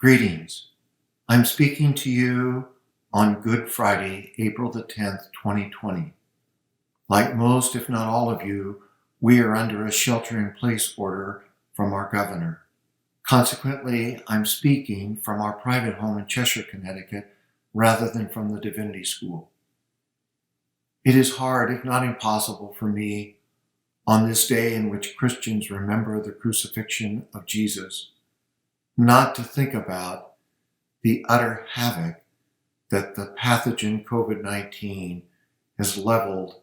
Greetings. I'm speaking to you on Good Friday, April the 10th, 2020. Like most, if not all of you, we are under a shelter-in-place order from our governor. Consequently, I'm speaking from our private home in Cheshire, Connecticut, rather than from the Divinity School. It is hard, if not impossible, for me on this day in which Christians remember the crucifixion of Jesus, not to think about the utter havoc that the pathogen COVID-19 has leveled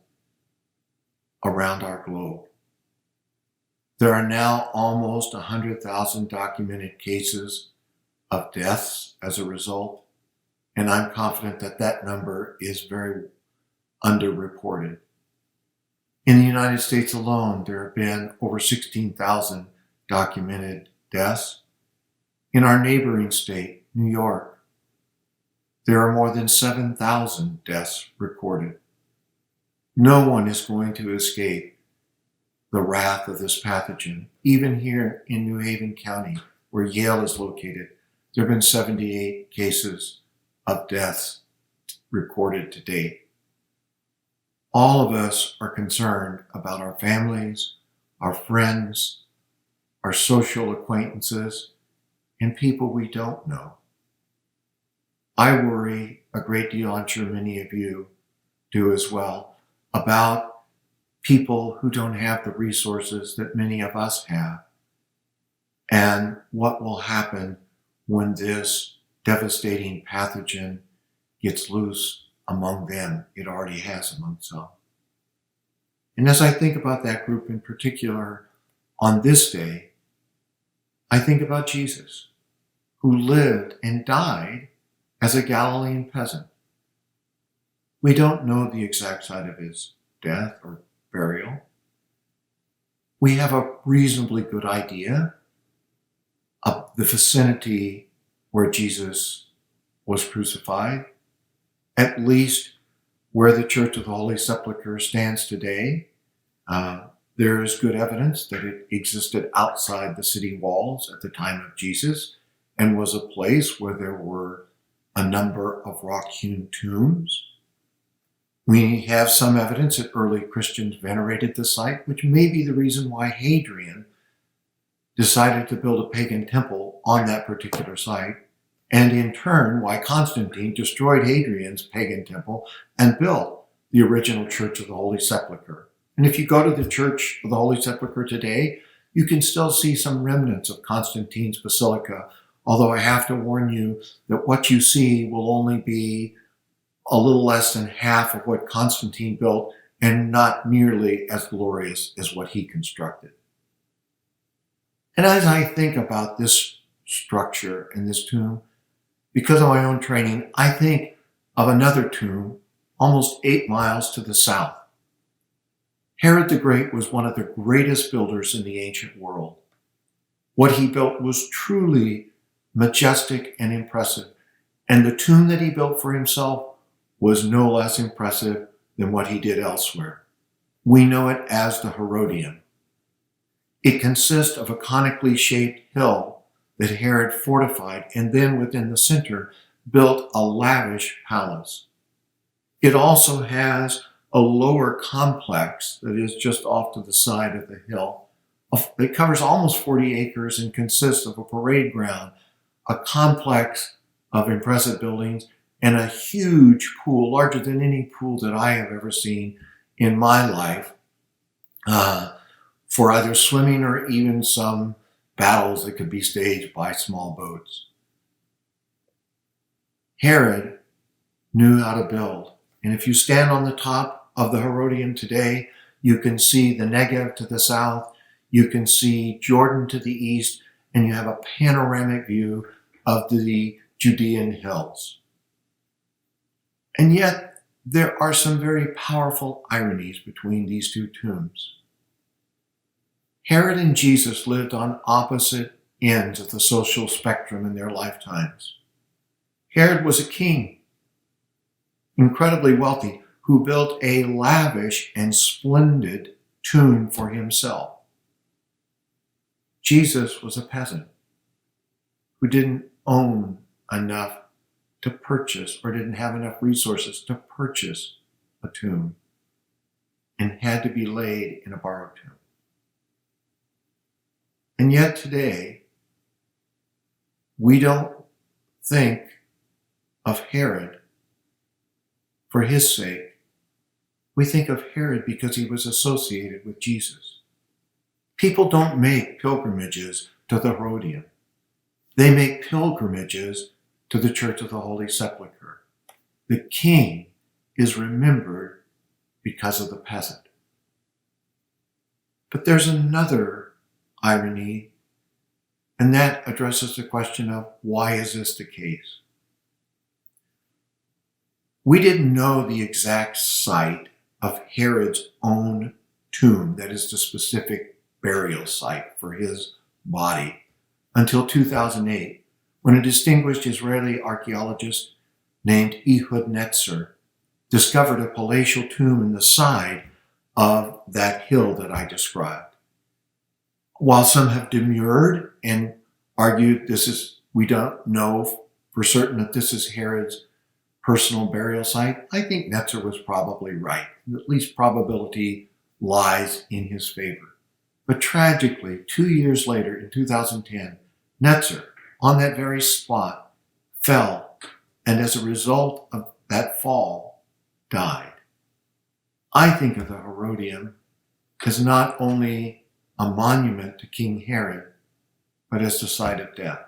around our globe. There are now almost 100,000 documented cases of deaths as a result, and I'm confident that that number is very underreported. In the United States alone, there have been over 16,000 documented deaths. In our neighboring state, New York, there are more than 7,000 deaths recorded. No one is going to escape the wrath of this pathogen. Even here in New Haven County, where Yale is located, there have been 78 cases of deaths recorded to date. All of us are concerned about our families, our friends, our social acquaintances, and people we don't know. I worry a great deal, I'm sure many of you do as well, about people who don't have the resources that many of us have, and what will happen when this devastating pathogen gets loose among them. It already has among some. And as I think about that group in particular on this day, I think about Jesus, who lived and died as a Galilean peasant. We don't know the exact site of his death or burial. We have a reasonably good idea of the vicinity where Jesus was crucified, at least where the Church of the Holy Sepulchre stands today. There is good evidence that it existed outside the city walls at the time of Jesus and was a place where there were a number of rock-hewn tombs. We have some evidence that early Christians venerated the site, which may be the reason why Hadrian decided to build a pagan temple on that particular site, and in turn why Constantine destroyed Hadrian's pagan temple and built the original Church of the Holy Sepulchre. And if you go to the Church of the Holy Sepulchre today, you can still see some remnants of Constantine's basilica, although I have to warn you that what you see will only be a little less than half of what Constantine built and not nearly as glorious as what he constructed. And as I think about this structure and this tomb, because of my own training, I think of another tomb almost 8 miles to the south. Herod the Great was one of the greatest builders in the ancient world. What he built was truly majestic and impressive, and the tomb that he built for himself was no less impressive than what he did elsewhere. We know it as the Herodium. It consists of a conically shaped hill that Herod fortified and then within the center built a lavish palace. It also has a lower complex that is just off to the side of the hill. It covers almost 40 acres and consists of a parade ground, a complex of impressive buildings, and a huge pool, larger than any pool that I have ever seen in my life, for either swimming or even some battles that could be staged by small boats. Herod knew how to build. And if you stand on the top of the Herodium today, you can see the Negev to the south, you can see Jordan to the east, and you have a panoramic view of the Judean hills. And yet, there are some very powerful ironies between these two tombs. Herod and Jesus lived on opposite ends of the social spectrum in their lifetimes. Herod was a king, incredibly wealthy, who built a lavish and splendid tomb for himself. Jesus was a peasant who didn't own enough to purchase or didn't have enough resources to purchase a tomb and had to be laid in a borrowed tomb. And yet today, we don't think of Herod for his sake. We think of Herod because he was associated with Jesus. People don't make pilgrimages to the Herodium. They make pilgrimages to the Church of the Holy Sepulchre. The king is remembered because of the peasant. But there's another irony, and that addresses the question of why is this the case? We didn't know the exact site of Herod's own tomb, that is the specific burial site for his body, until 2008, when a distinguished Israeli archaeologist named Ehud Netzer discovered a palatial tomb in the side of that hill that I described. While some have demurred and argued we don't know for certain that this is Herod's personal burial site, I think Netzer was probably right. At least probability lies in his favor. But tragically, 2 years later, in 2010, Netzer, on that very spot, fell, and as a result of that fall, died. I think of the Herodium as not only a monument to King Herod, but as the site of death.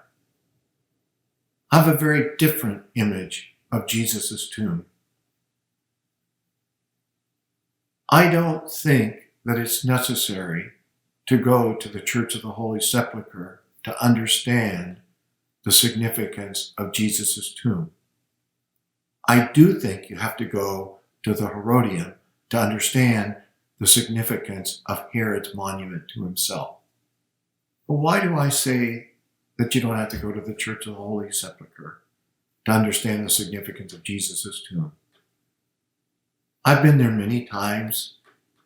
I have a very different image of Jesus' tomb. I don't think that it's necessary to go to the Church of the Holy Sepulchre to understand the significance of Jesus' tomb. I do think you have to go to the Herodium to understand the significance of Herod's monument to himself. But why do I say that you don't have to go to the Church of the Holy Sepulchre to understand the significance of Jesus' tomb? I've been there many times,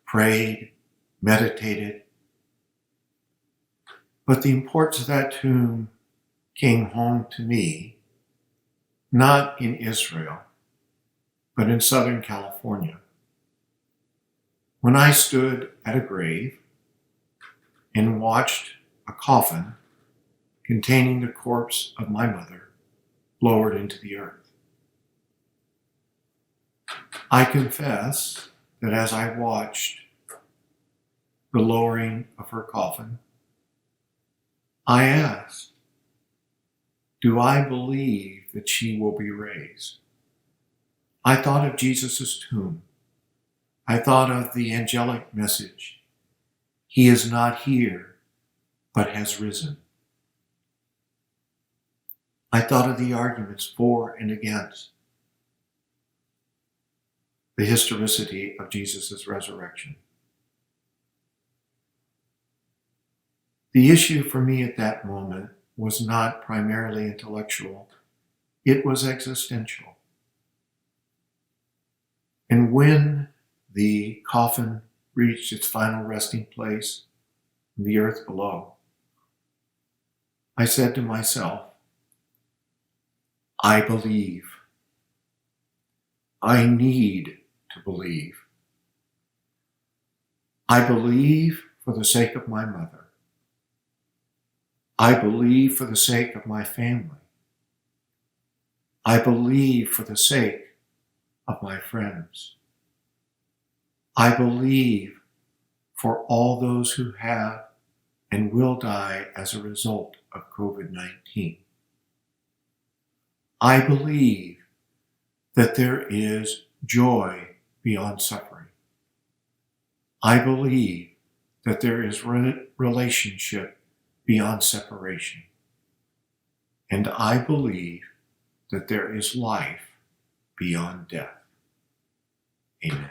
prayed, meditated, but the importance of that tomb came home to me, not in Israel, but in Southern California. When I stood at a grave and watched a coffin containing the corpse of my mother lowered into the earth. I confess that as I watched the lowering of her coffin, I asked, do I believe that she will be raised? I thought of Jesus' tomb. I thought of the angelic message. He is not here, but has risen. I thought of the arguments for and against the historicity of Jesus' resurrection. The issue for me at that moment was not primarily intellectual, it was existential. And when the coffin reached its final resting place in the earth below, I said to myself, I believe. I need to believe. I believe for the sake of my mother. I believe for the sake of my family. I believe for the sake of my friends. I believe for all those who have and will die as a result of COVID-19. I believe that there is joy beyond suffering. I believe that there is relationship beyond separation. And I believe that there is life beyond death. Amen.